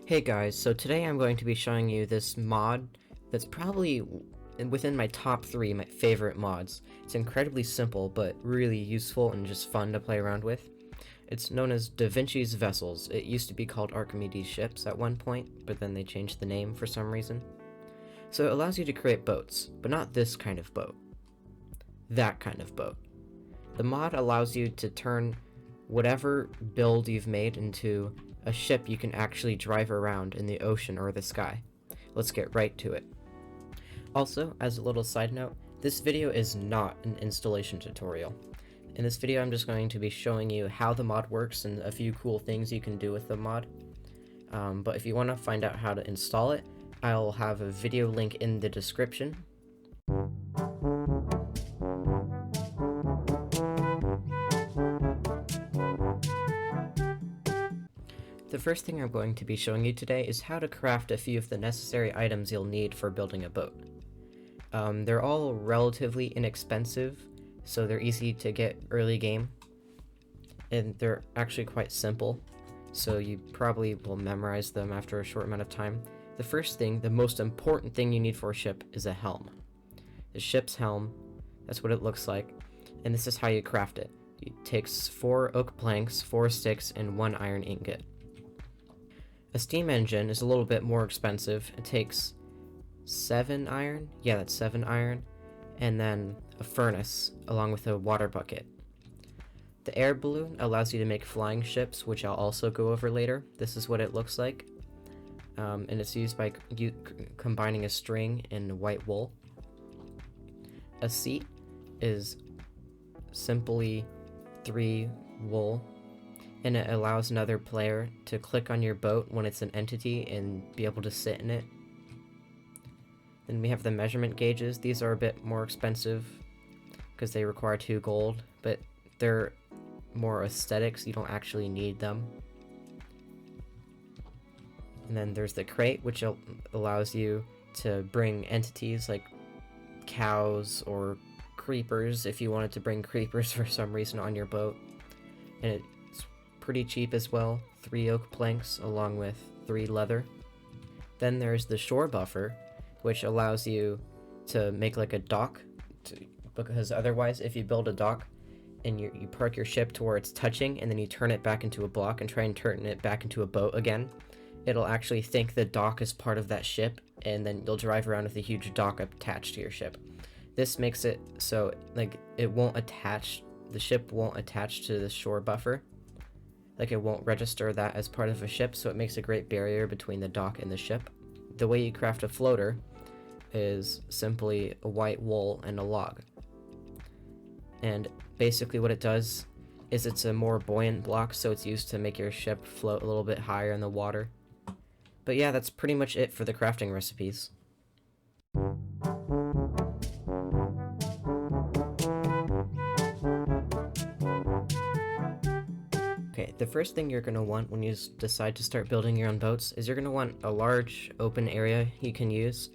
Hey guys, so today I'm going to be showing you this mod that's probably within my top 3 my favorite mods. It's incredibly simple, but really useful and just fun to play around with. It's known as Davincis Vessels. It used to be called Archimedes Ships at one point, but then they changed the name for some reason. So it allows you to create boats, but not this kind of boat. That kind of boat. The mod allows you to turn whatever build you've made into a ship you can actually drive around in the ocean or the sky. Let's get right to it. Also, as a little side note, this video is not an installation tutorial. In this video I'm just going to be showing you how the mod works and a few cool things you can do with the mod. But if you want to find out how to install it, I'll have a video link in the description. The first thing I'm going to be showing you today is how to craft a few of the necessary items you'll need for building a boat. They're all relatively inexpensive, so they're easy to get early game, and they're actually quite simple, so you probably will memorize them after a short amount of time. The first thing, the most important thing you need for a ship, is a helm. The ship's helm, that's what it looks like, and this is how you craft it. It takes 4 oak planks, 4 sticks, and 1 iron ingot. A steam engine is a little bit more expensive. It takes 7 iron, yeah, that's 7 iron, and then a furnace along with a water bucket. The air balloon allows you to make flying ships, which I'll also go over later. This is what it looks like, and it's used by combining a string and white wool. A seat is simply 3 wool, and it allows another player to click on your boat when it's an entity and be able to sit in it. Then we have the measurement gauges. These are a bit more expensive because they require 2 gold, but they're more aesthetics. You don't actually need them. And then there's the crate, which allows you to bring entities like cows or creepers if you wanted to bring creepers for some reason on your boat. And it's pretty cheap as well, 3 oak planks along with 3 leather. Then there's the shore buffer, which allows you to make like a dock, because otherwise if you build a dock and you park your ship to where it's touching and then you turn it back into a block and try and turn it back into a boat again, it'll actually think the dock is part of that ship, and then you'll drive around with a huge dock attached to your ship. This makes it so like it won't attach, the ship won't attach to the shore buffer. Like it won't register that as part of a ship, so it makes a great barrier between the dock and the ship. The way you craft a floater is simply a white wool and a log. And basically what it does is it's a more buoyant block, so it's used to make your ship float a little bit higher in the water. But yeah, that's pretty much it for the crafting recipes. Okay, the first thing you're going to want when you decide to start building your own boats is you're going to want a large open area you can use.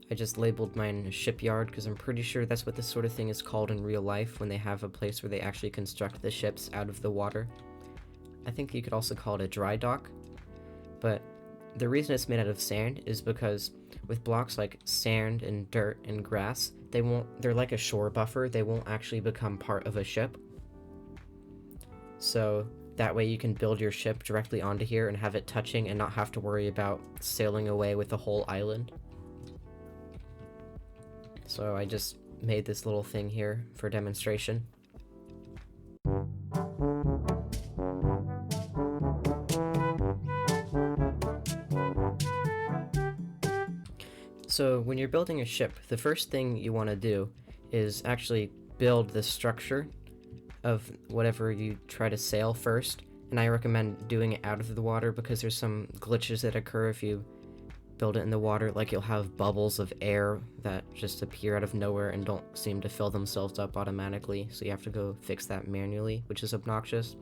I just labeled mine shipyard because I'm pretty sure that's what this sort of thing is called in real life when they have a place where they actually construct the ships out of the water. I think you could also call it a dry dock, but the reason it's made out of sand is because with blocks like sand and dirt and grass, they're like a shore buffer, they won't actually become part of a ship. So that way you can build your ship directly onto here and have it touching and not have to worry about sailing away with the whole island. So I just made this little thing here for demonstration. So when you're building a ship, the first thing you want to do is actually build the structure of whatever you try to sail first, and I recommend doing it out of the water because there's some glitches that occur if you build it in the water, like you'll have bubbles of air that just appear out of nowhere and don't seem to fill themselves up automatically, so you have to go fix that manually, which is obnoxious.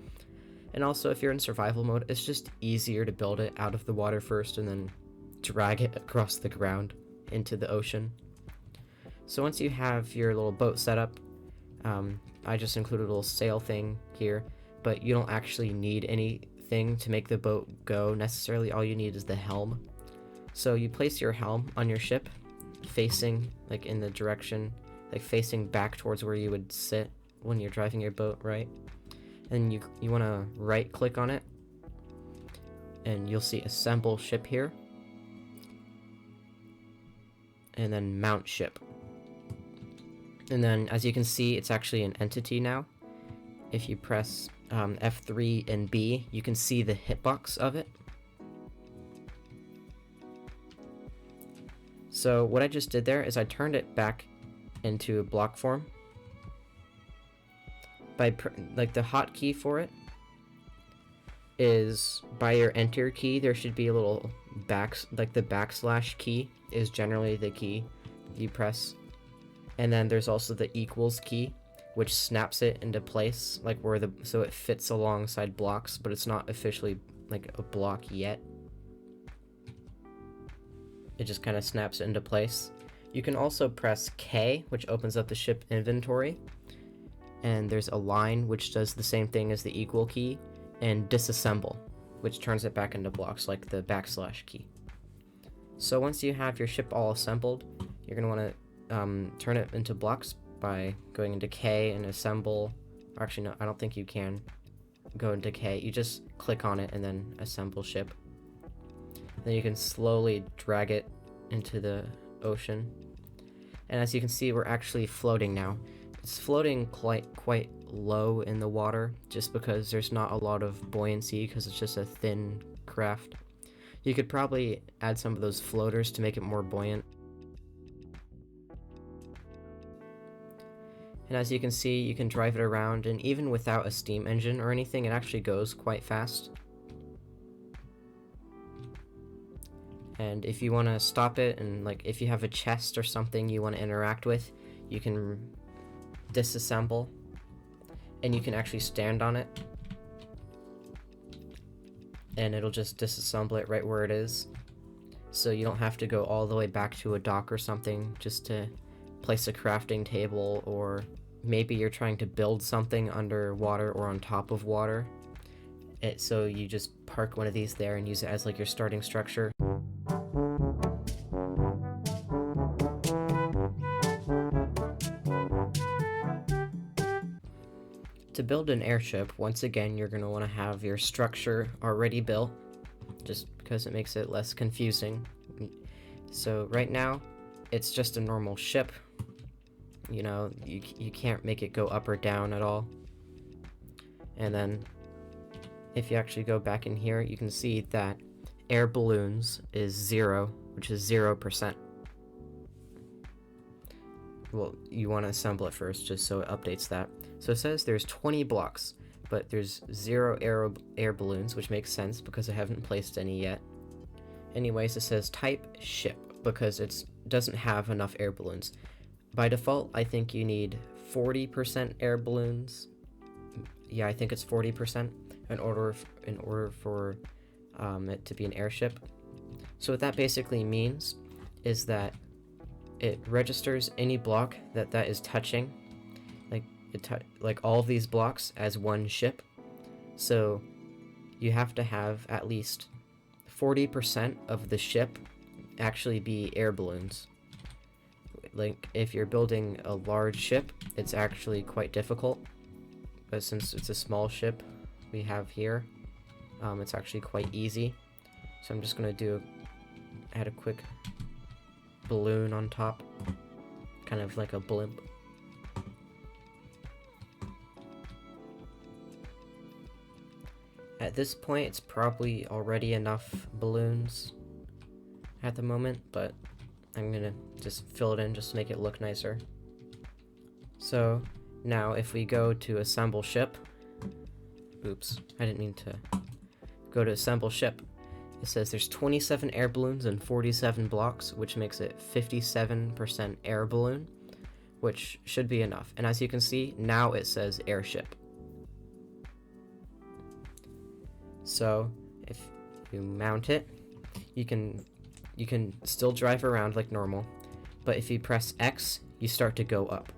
And also if you're in survival mode, it's just easier to build it out of the water first and then drag it across the ground into the ocean. So once you have your little boat set up, I just included a little sail thing here, but you don't actually need anything thing to make the boat go necessarily. All you need is the helm. So you place your helm on your ship, facing like in the direction, like facing back towards where you would sit when you're driving your boat, right? And you want to right click on it, and you'll see assemble ship here, and then mount ship. And then as you can see, it's actually an entity now. If you press F3 and B, you can see the hitbox of it. So what I just did there is I turned it back into block form. By like the hotkey for it is by your enter key. There should be a little like the backslash key is generally the key you press, and then there's also the equals key, which snaps it into place, like so it fits alongside blocks, but it's not officially like a block yet. It just kind of snaps it into place. You can also press K, which opens up the ship inventory, and there's a line which does the same thing as the equal key, and disassemble, which turns it back into blocks like the backslash key. So once you have your ship all assembled, you're going to want to turn it into blocks by going into K and assemble. Actually, no, I don't think you can go into K. You just click on it and then assemble ship. Then you can slowly drag it into the ocean. And as you can see, we're actually floating now. It's floating quite low in the water, just because there's not a lot of buoyancy, because it's just a thin craft. You could probably add some of those floaters to make it more buoyant. And as you can see, you can drive it around, and even without a steam engine or anything, it actually goes quite fast. And if you want to stop it, and like if you have a chest or something you want to interact with, you can disassemble, and you can actually stand on it, and it'll just disassemble it right where it is, so you don't have to go all the way back to a dock or something just to place a crafting table, or maybe you're trying to build something underwater or on top of water. So you just park one of these there and use it as like your starting structure. To build an airship, once again, you're going to want to have your structure already built, just because it makes it less confusing. So right now, it's just a normal ship. You know, you can't make it go up or down at all. And then, if you actually go back in here, you can see that air balloons is 0, which is 0%. Well, you want to assemble it first, just so it updates that. So it says there's 20 blocks, but there's 0 air balloons, which makes sense because I haven't placed any yet. Anyways, it says type ship because it doesn't have enough air balloons. By default, I think you need 40% air balloons. Yeah, I think it's 40% in order for it to be an airship. So what that basically means is that it registers any block that is touching, like all of these blocks, as one ship. So you have to have at least 40% of the ship actually be air balloons. Like if you're building a large ship, it's actually quite difficult, but since it's a small ship we have here, it's actually quite easy. So I'm just gonna add a quick balloon on top, kind of like a blimp. At this point, it's probably already enough balloons at the moment, but I'm gonna just fill it in just to make it look nicer. So now if we go to assemble ship, oops, I didn't mean to go to assemble ship. It says there's 27 air balloons and 47 blocks, which makes it 57% air balloon, which should be enough. And as you can see, now it says airship. So if you mount it, you can still drive around like normal, but if you press X, you start to go up.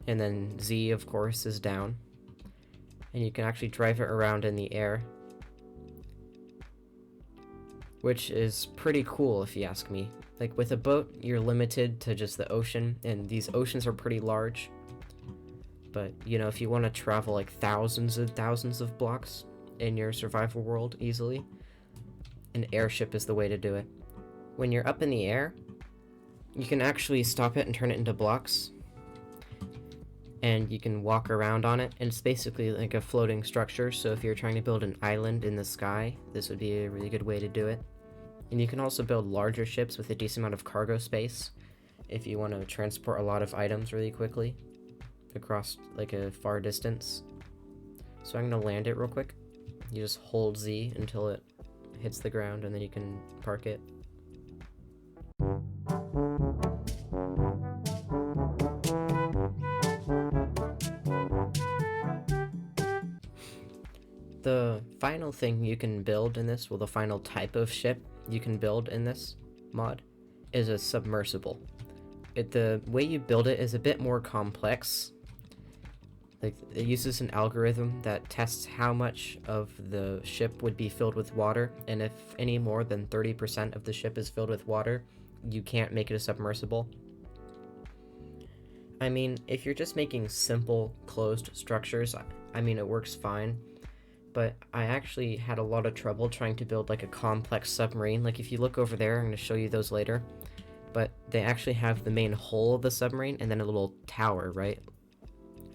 And then Z, of course, is down. and you can actually drive it around in the air, which is pretty cool if you ask me. Like with a boat, you're limited to just the ocean, and these oceans are pretty large. But, you know, if you want to travel like thousands and thousands of blocks in your survival world easily, an airship is the way to do it. When you're up in the air, you can actually stop it and turn it into blocks, and you can walk around on it, and it's basically like a floating structure, so if you're trying to build an island in the sky, this would be a really good way to do it. And you can also build larger ships with a decent amount of cargo space if you want to transport a lot of items really quickly across like a far distance. So I'm going to land it real quick. You just hold Z until it hits the ground, and then you can park it. The final thing you can build in this, well, the final type of ship you can build in this mod is a submersible. The way you build it is a bit more complex. Like, it uses an algorithm that tests how much of the ship would be filled with water, and if any more than 30% of the ship is filled with water, you can't make it a submersible. I mean, if you're just making simple closed structures, I mean, it works fine. But I actually had a lot of trouble trying to build like a complex submarine. Like if you look over there, I'm going to show you those later. But they actually have the main hull of the submarine and then a little tower, right?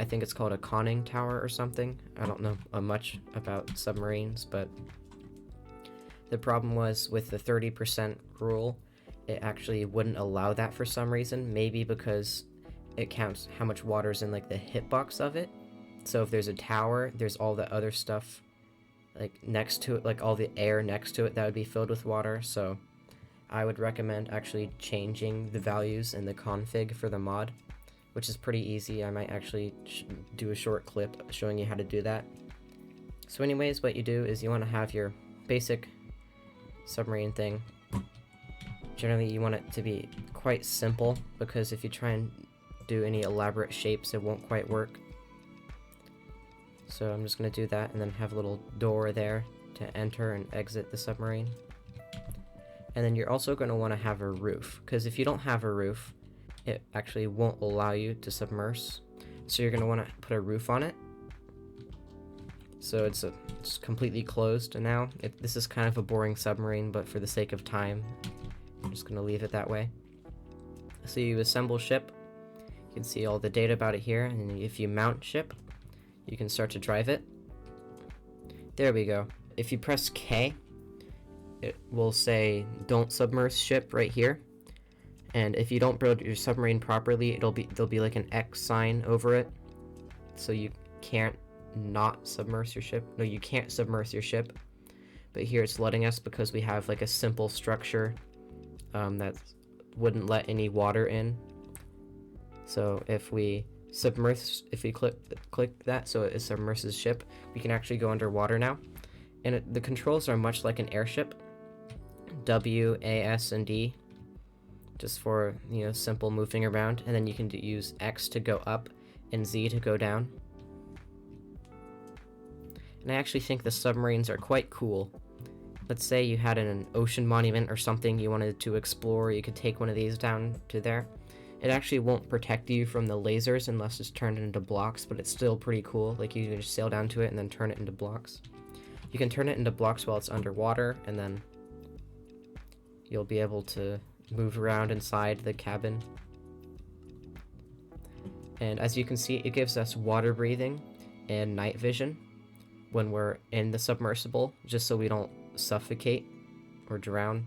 I think it's called a conning tower or something. I don't know much about submarines, but the problem was with the 30% rule, it actually wouldn't allow that for some reason. Maybe because it counts how much water's in like the hitbox of it. So if there's a tower, there's all the other stuff like next to it, like all the air next to it that would be filled with water. So I would recommend actually changing the values in the config for the mod, which is pretty easy. I might actually do a short clip showing you how to do that. So anyways, what you do is you want to have your basic submarine thing. Generally you want it to be quite simple, because if you try and do any elaborate shapes, it won't quite work. So I'm just going to do that, and then have a little door there to enter and exit the submarine. And then you're also going to want to have a roof, because if you don't have a roof, it actually won't allow you to submerge. So you're going to want to put a roof on it. So it's completely closed now. This is kind of a boring submarine, but for the sake of time, I'm just going to leave it that way. So you assemble ship. You can see all the data about it here, and if you mount ship, you can start to drive it. There we go. If you press K, it will say don't submerge ship right here. And if you don't build your submarine properly, there'll be like an X sign over it. So you can't not submerge your ship. No, you can't submerge your ship. But here it's letting us, because we have like a simple structure that wouldn't let any water in. So if we click that, so it submerges ship, we can actually go underwater now. And the controls are much like an airship. W, A, S, and D, just for, you know, simple moving around. And then you can use X to go up and Z to go down. And I actually think the submarines are quite cool. Let's say you had an ocean monument or something you wanted to explore, you could take one of these down to there. It actually won't protect you from the lasers unless it's turned into blocks, but it's still pretty cool. Like, you can just sail down to it and then turn it into blocks. You can turn it into blocks while it's underwater, and then you'll be able to move around inside the cabin. And as you can see, it gives us water breathing and night vision when we're in the submersible, just so we don't suffocate or drown.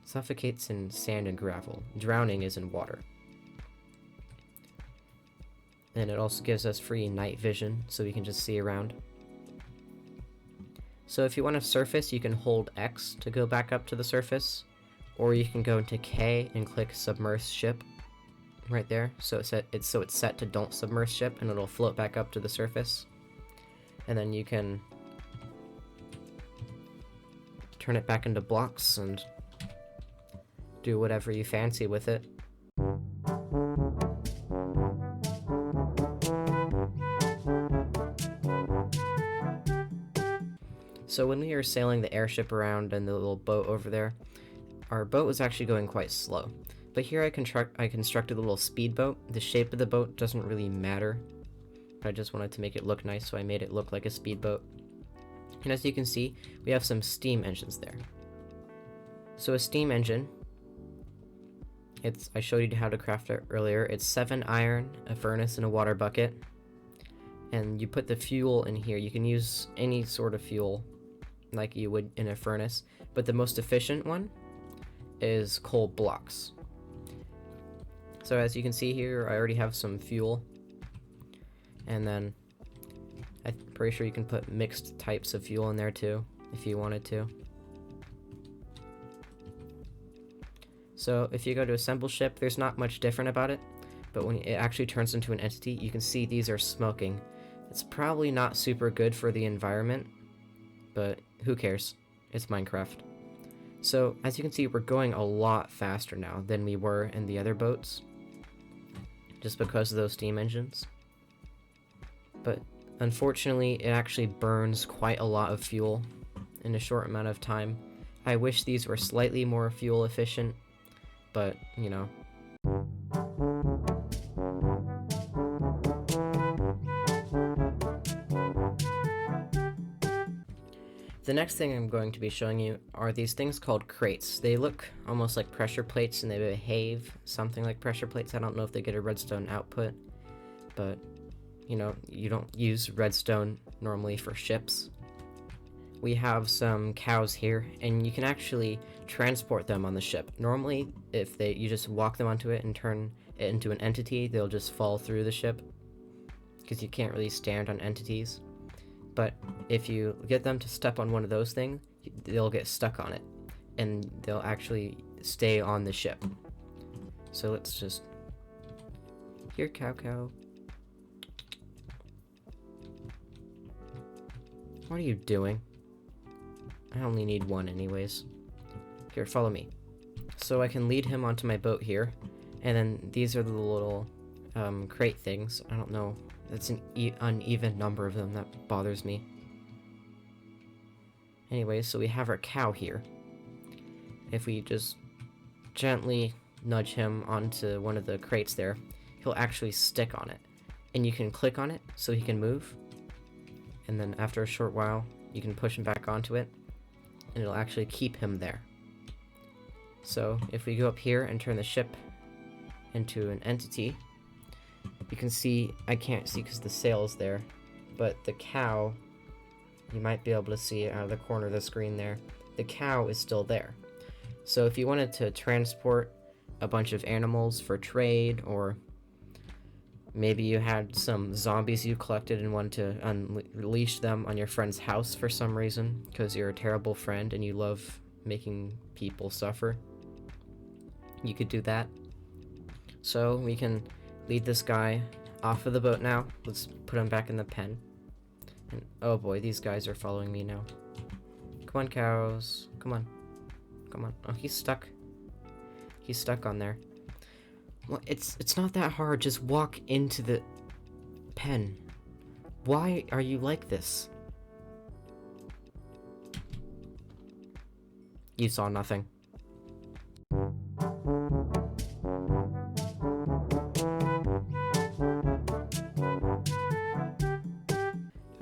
Suffocate's in sand and gravel. Drowning is in water. And it also gives us free night vision, so we can just see around. So if you want to surface, you can hold X to go back up to the surface, or you can go into K and click submerge ship right there. So it's set to don't submerge ship, and it'll float back up to the surface. And then you can turn it back into blocks and do whatever you fancy with it. So when we were sailing the airship around and the little boat over there, our boat was actually going quite slow. But here I constructed a little speedboat. The shape of the boat doesn't really matter. I just wanted to make it look nice, so I made it look like a speedboat. And as you can see, we have some steam engines there. So a steam engine, I showed you how to craft it earlier. It's 7 iron, a furnace, and a water bucket. And you put the fuel in here. You can use any sort of fuel like you would in a furnace, but the most efficient one is coal blocks. So as you can see here, I already have some fuel, and then I'm pretty sure you can put mixed types of fuel in there too if you wanted to. So if you go to assemble ship, there's not much different about it, but when it actually turns into an entity, you can see these are smoking. It's probably not super good for the environment, but who cares? It's Minecraft. So as you can see, we're going a lot faster now than we were in the other boats, just because of those steam engines. But unfortunately, it actually burns quite a lot of fuel in a short amount of time. I wish these were slightly more fuel efficient, but you know. The next thing I'm going to be showing you are these things called crates. They look almost like pressure plates, and they behave something like pressure plates. I don't know if they get a redstone output, but you know, you don't use redstone normally for ships. We have some cows here, and you can actually transport them on the ship. Normally, if you just walk them onto it and turn it into an entity, they'll just fall through the ship, because you can't really stand on entities. But if you get them to step on one of those things, they'll get stuck on it, and they'll actually stay on the ship. So let's just... Here, cow. What are you doing? I only need one anyways. Here, follow me. So I can lead him onto my boat here, and then these are the little crate things. I don't know. It's an uneven number of them that bothers me. Anyway, so we have our cow here. If we just gently nudge him onto one of the crates there, he'll actually stick on it. And you can click on it so he can move. And then after a short while, you can push him back onto it, and it'll actually keep him there. So if we go up here and turn the ship into an entity, you can see, I can't see because the sail is there, but the cow, you might be able to see it out of the corner of the screen there. The cow is still there. So if you wanted to transport a bunch of animals for trade, or maybe you had some zombies you collected and wanted to unleash them on your friend's house for some reason, because you're a terrible friend and you love making people suffer, you could do that. So we can lead this guy off of the boat now. Let's put him back in the pen. And oh boy, these guys are following me now. Come on, cows. Come on. Oh, he's stuck. He's stuck on there. Well, it's not that hard. Just walk into the pen. Why are you like this? You saw nothing.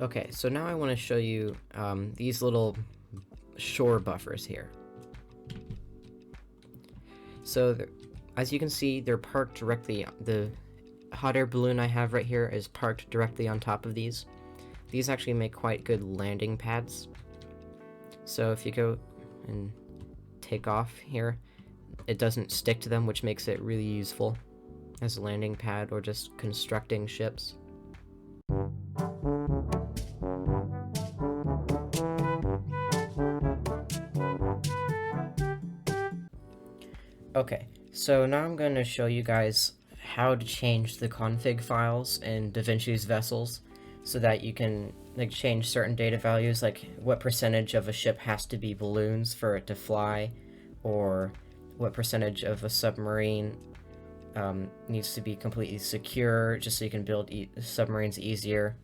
Okay, so now I want to show you these little shore buffers here. So as you can see, they're parked directly, the hot air balloon I have right here is parked directly on top of these. These actually make quite good landing pads. So if you go and take off here, it doesn't stick to them, which makes it really useful as a landing pad or just constructing ships. Okay, so now I'm going to show you guys how to change the config files in Davincis Vessels so that you can change certain data values, like what percentage of a ship has to be balloons for it to fly, or what percentage of a submarine needs to be completely secure just so you can build submarines easier.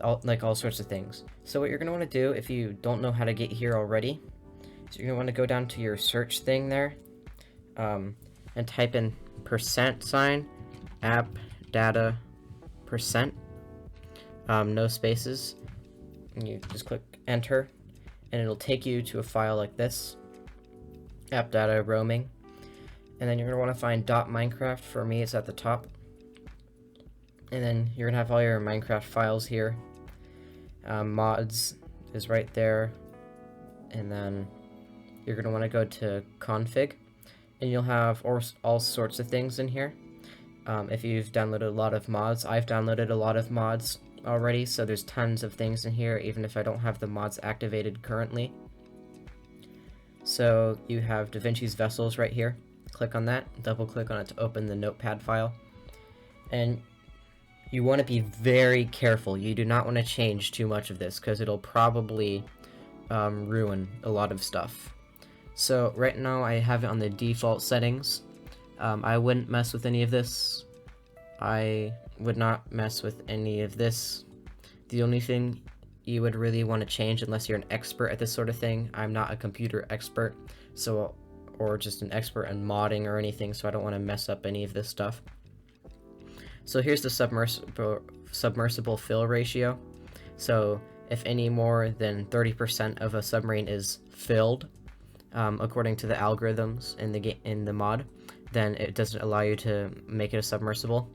all sorts of things. So what you're going to want to do if you don't know how to get here already, so you're going to want to go down to your search thing there, and type in %, app data %, no spaces, and you just click enter, and it'll take you to a file like this, app data roaming, and then you're going to want to find .minecraft. For me, it's at the top, and then you're going to have all your Minecraft files here. Mods is right there, and then you're going to want to go to config, and you'll have all sorts of things in here. If you've downloaded a lot of mods, I've downloaded a lot of mods already, so there's tons of things in here, even if I don't have the mods activated currently. So you have Davincis Vessels right here. Click on that, double click on it to open the notepad file, and you want to be very careful. You do not want to change too much of this, because it'll probably ruin a lot of stuff. So right now I have it on the default settings. I wouldn't mess with any of this. I would not mess with any of this. The only thing you would really want to change, unless you're an expert at this sort of thing, I'm not a computer expert, so, or just an expert in modding or anything, so I don't want to mess up any of this stuff. So here's the submersible fill ratio. So if any more than 30% of a submarine is filled, according to the algorithms in the mod, then it doesn't allow you to make it a submersible.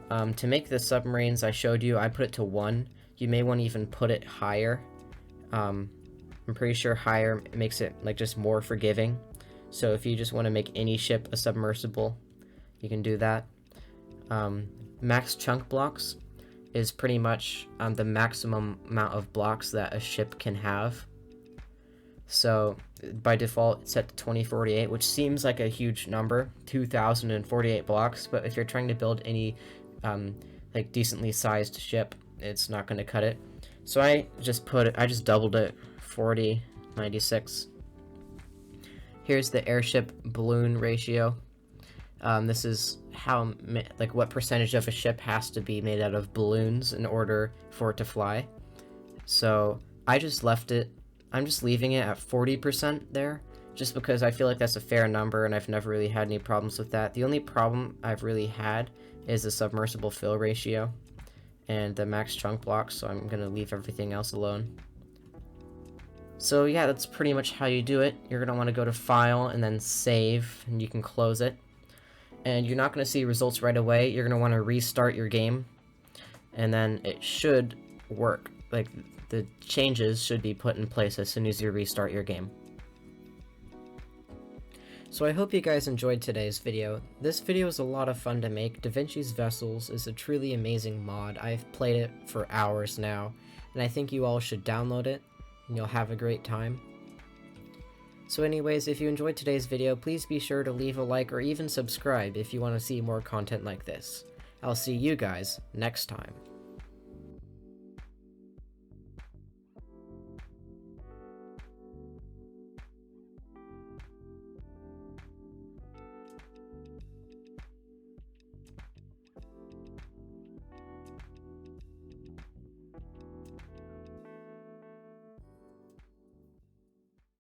To make the submarines I showed you, I put it to 1. You may want to even put it higher. I'm pretty sure higher makes it like just more forgiving. So if you just want to make any ship a submersible, you can do that. Max chunk blocks is pretty much the maximum amount of blocks that a ship can have. So by default it's set to 2048, which seems like a huge number, 2048 blocks, but if you're trying to build any like decently sized ship, it's not going to cut it. So I just doubled it, 4096. Here's the airship balloon ratio. This is how what percentage of a ship has to be made out of balloons in order for it to fly. So I just left it. I'm just leaving it at 40% there, just because I feel like that's a fair number, and I've never really had any problems with that. The only problem I've really had is the submersible fill ratio and the max chunk blocks, so I'm going to leave everything else alone. So yeah, that's pretty much how you do it. You're going to want to go to File and then Save, and you can close it. And you're not going to see results right away. You're going to want to restart your game, and then it should work. Like, the changes should be put in place as soon as you restart your game. So I hope you guys enjoyed today's video. This video is a lot of fun to make. Davincis Vessels is a truly amazing mod. I've played it for hours now, and I think you all should download it, and you'll have a great time. So anyways, if you enjoyed today's video, please be sure to leave a like or even subscribe if you want to see more content like this. I'll see you guys next time.